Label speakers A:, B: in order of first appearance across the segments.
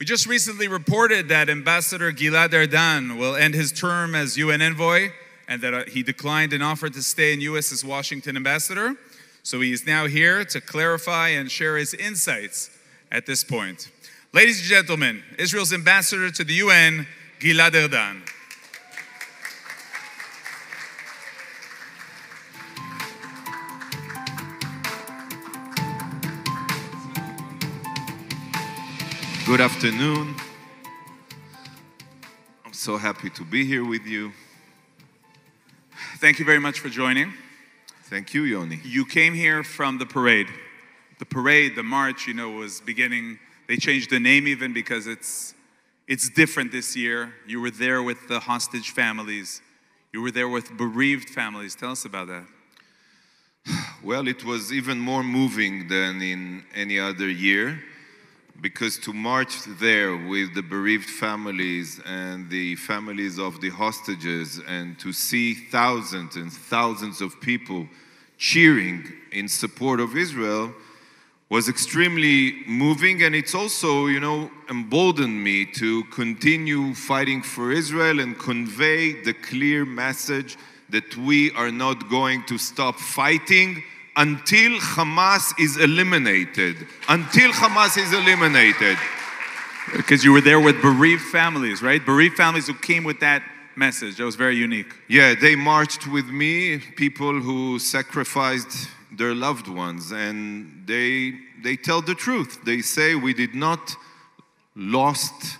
A: We just recently reported that Ambassador Gilad Ardan will end his term as UN envoy and that he declined an offer to stay in U.S. as Washington ambassador. So he is now here to clarify and share his insights at this point. Ladies and gentlemen, Israel's ambassador to the UN, Gilad Ardan.
B: Good afternoon. I'm so happy to be here with you.
A: Thank you very much for joining.
B: Thank you, Yoni.
A: You came here from the parade. The parade, the march, was beginning. They changed the name even because it's different this year. You were there with the hostage families. You were there with bereaved families. Tell us about that.
B: Well, it was even more moving than in any other year, because to march there with the bereaved families and the families of the hostages and to see thousands and thousands of people cheering in support of Israel was extremely moving, and it's also, emboldened me to continue fighting for Israel and convey the clear message that we are not going to stop fighting until Hamas is eliminated. Until Hamas is eliminated.
A: Because you were there with bereaved families, right? Bereaved families who came with that message. That was very unique.
B: Yeah, they marched with me, people who sacrificed their loved ones, and they tell the truth. They say we did not lost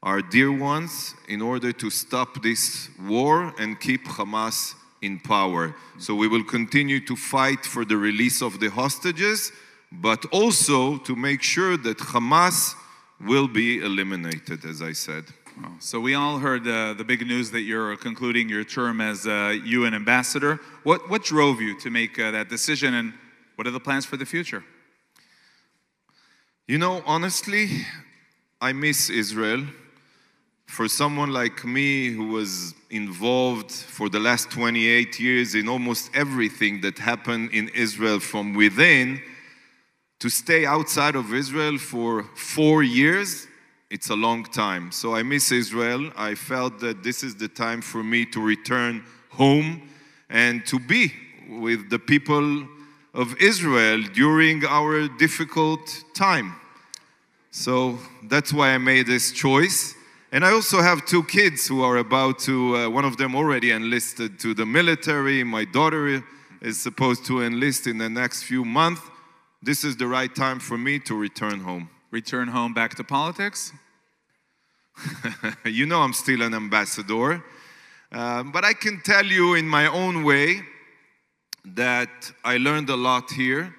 B: our dear ones in order to stop this war and keep Hamas in power. So we will continue to fight for the release of the hostages, but also to make sure that Hamas will be eliminated, as I said.
A: So we all heard the big news that you're concluding your term as UN ambassador. What drove you to make that decision, and what are the plans for the future?
B: Honestly, I miss Israel. For someone like me who was involved for the last 28 years in almost everything that happened in Israel from within, to stay outside of Israel for 4 years, it's a long time. So I miss Israel. I felt that this is the time for me to return home and to be with the people of Israel during our difficult time. So that's why I made this choice. And I also have 2 kids who are about to, one of them already enlisted to the military. My daughter is supposed to enlist in the next few months. This is the right time for me to return home.
A: Return home back to politics?
B: I'm still an ambassador. But I can tell you in my own way that I learned a lot here.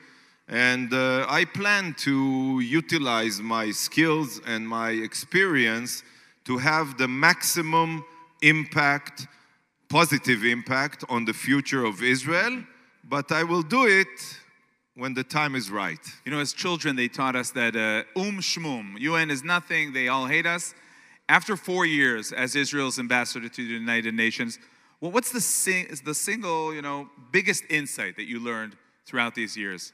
B: And I plan to utilize my skills and my experience to have the maximum impact, positive impact on the future of Israel, but I will do it when the time is right.
A: As children, they taught us that shmum, UN is nothing, they all hate us. After 4 years as Israel's ambassador to the United Nations, what's the single, biggest insight that you learned throughout these years?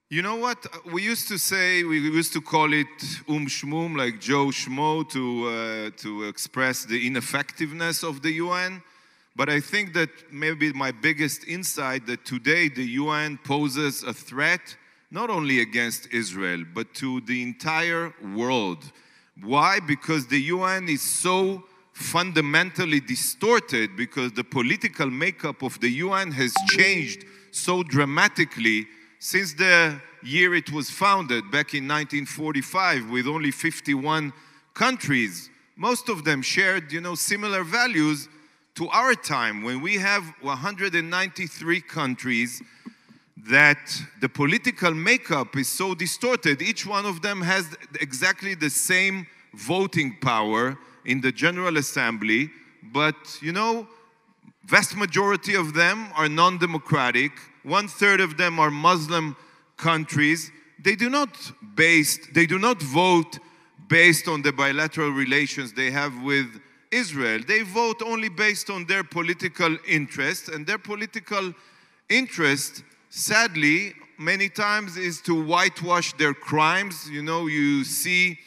B: You know what? We used to call it shmum, like Joe Schmo, to express the ineffectiveness of the UN. But I think that maybe my biggest insight that today the UN poses a threat not only against Israel, but to the entire world. Why? Because the UN is so fundamentally distorted, because the political makeup of the UN has changed so dramatically since the year it was founded, back in 1945, with only 51 countries. Most of them shared, similar values to our time, when we have 193 countries that the political makeup is so distorted. Each one of them has exactly the same voting power in the General Assembly, but, vast majority of them are non-democratic. 1/3 of them are Muslim countries. They do not vote based on the bilateral relations they have with Israel. They vote only based on their political interest, and their political interest, sadly, many times is to whitewash their crimes. You see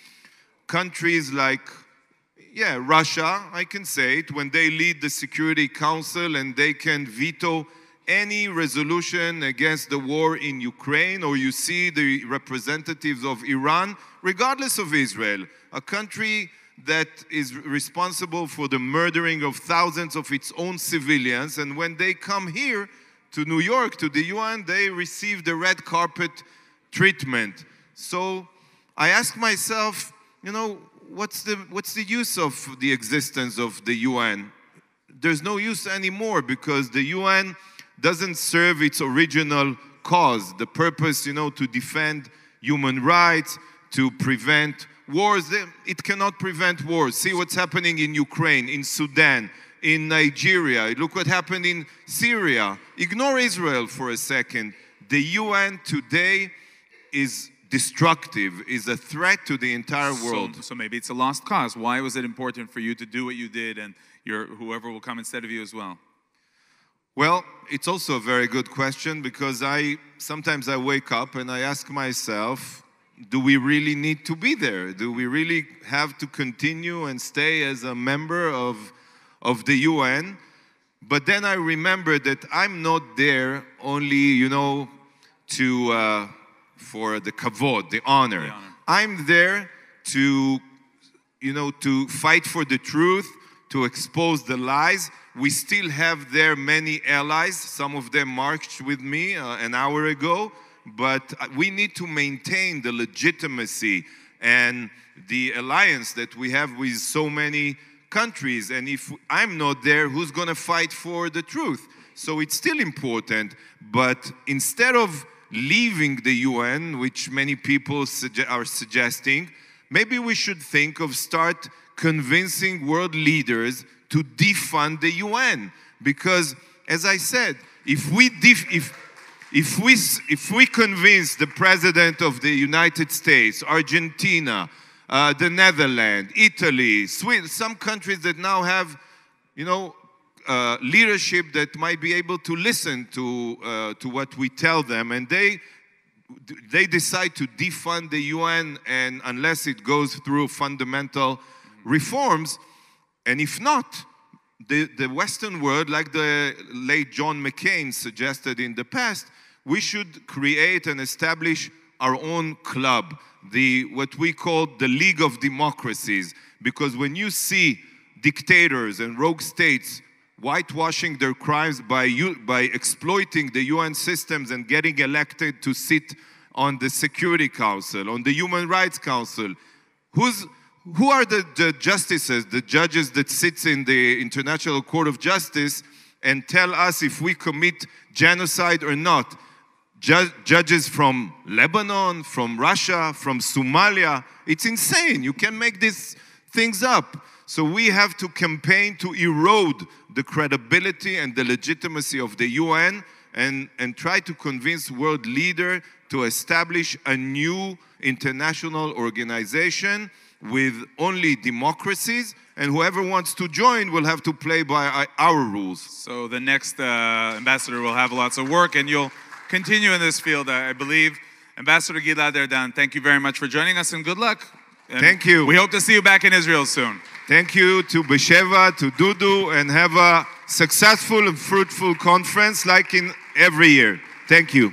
B: countries like, Russia, I can say it, when they lead the Security Council and they can veto any resolution against the war in Ukraine, or you see the representatives of Iran, regardless of Israel, a country that is responsible for the murdering of thousands of its own civilians, and when they come here to New York, to the UN, they receive the red carpet treatment. So I ask myself, what's the use of the existence of the UN? There's no use anymore, because the UN doesn't serve its original cause, the purpose, to defend human rights, to prevent wars. It cannot prevent wars. See what's happening in Ukraine, in Sudan, in Nigeria. Look what happened in Syria. Ignore Israel for a second. The UN today is destructive, is a threat to the entire world.
A: So maybe it's a lost cause. Why was it important for you to do what you did, and whoever will come instead of you as well?
B: Well, it's also a very good question, because sometimes I wake up and I ask myself, do we really need to be there? Do we really have to continue and stay as a member of the UN? But then I remember that I'm not there only, for the kavod, the honor. I'm there to fight for the truth, to expose the lies. We still have there many allies. Some of them marched with me an hour ago. But we need to maintain the legitimacy and the alliance that we have with so many countries. And if I'm not there, who's going to fight for the truth? So it's still important. But instead of leaving the UN, which many people are suggesting, maybe we should think of start convincing world leaders to defund the UN. Because, as I said, if we convince the president of the United States, Argentina, the Netherlands, Italy, Sweden, some countries that now have, leadership that might be able to listen to what we tell them, and they decide to defund the UN, and unless it goes through fundamental reforms, and if not, the Western world, like the late John McCain suggested in the past, we should create and establish our own club, what we call the League of Democracies. Because when you see dictators and rogue states whitewashing their crimes by exploiting the UN systems and getting elected to sit on the Security Council, on the Human Rights Council, who are the justices, the judges that sits in the International Court of Justice and tell us if we commit genocide or not? Judges from Lebanon, from Russia, from Somalia. It's insane. You can make these things up. So we have to campaign to erode the credibility and the legitimacy of the UN, and try to convince world leaders to establish a new international organization with only democracies, and whoever wants to join will have to play by our rules.
A: So the next ambassador will have lots of work, and you'll continue in this field, I believe. Ambassador Gilad Erdan, thank you very much for joining us, and good luck. And
B: thank you.
A: We hope to see you back in Israel soon.
B: Thank you to Besheva, to Dudu, and have a successful and fruitful conference like in every year. Thank you.